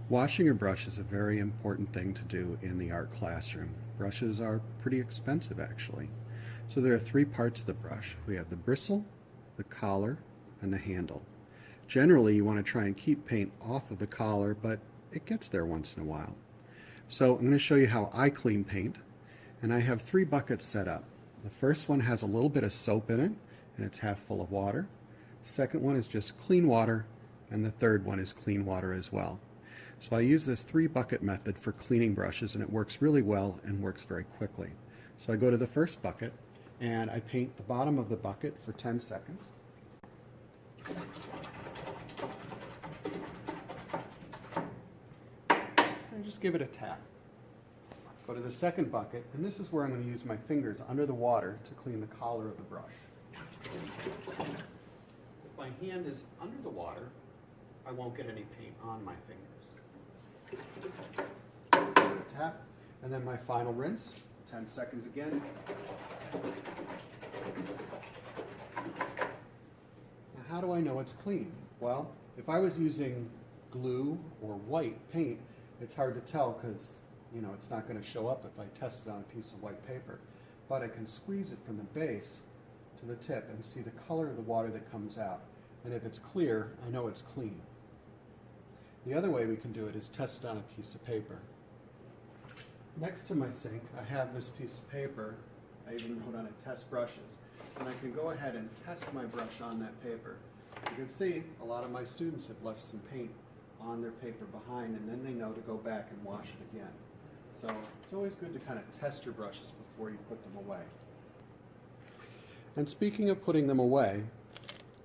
Washing your brush is a very important thing to do in the art classroom. Brushes are pretty expensive actually. So there are three parts of the brush. We have the bristle, the collar, and the handle. Generally you want to try and keep paint off of the collar, but it gets there once in a while. So I'm going to show you how I clean paint, and I have three buckets set up. The first one has a little bit of soap in it, and it's half full of water. The second one is just clean water, and the third one is clean water as well. So I use this three bucket method for cleaning brushes, and it works really well and works very quickly. So I go to the first bucket and I paint the bottom of the bucket for 10 seconds. And just give it a tap. Go to the second bucket, and this is where I'm going to use my fingers under the water to clean the collar of the brush. If my hand is under the water, I won't get any paint on my fingers. Tap, and then my final rinse, 10 seconds again. Now, how do I know it's clean? Well, if I was using glue or white paint, it's hard to tell because it's not going to show up if I test it on a piece of white paper. But I can squeeze it from the base to the tip and see the color of the water that comes out. And if it's clear, I know it's clean. The other way we can do it is test it on a piece of paper. Next to my sink, I have this piece of paper. I even wrote on it test brushes. And I can go ahead and test my brush on that paper. You can see a lot of my students have left some paint on their paper behind, and then they know to go back and wash it again. So it's always good to kind of test your brushes before you put them away. And speaking of putting them away,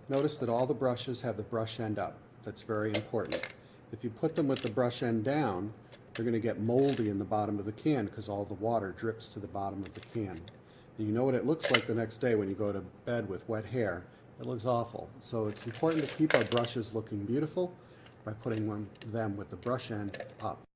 notice that all the brushes have the brush end up. That's very important. If you put them with the brush end down, they're going to get moldy in the bottom of the can because all the water drips to the bottom of the can. And you know what it looks like the next day when you go to bed with wet hair. It looks awful. So it's important to keep our brushes looking beautiful by putting them with the brush end up.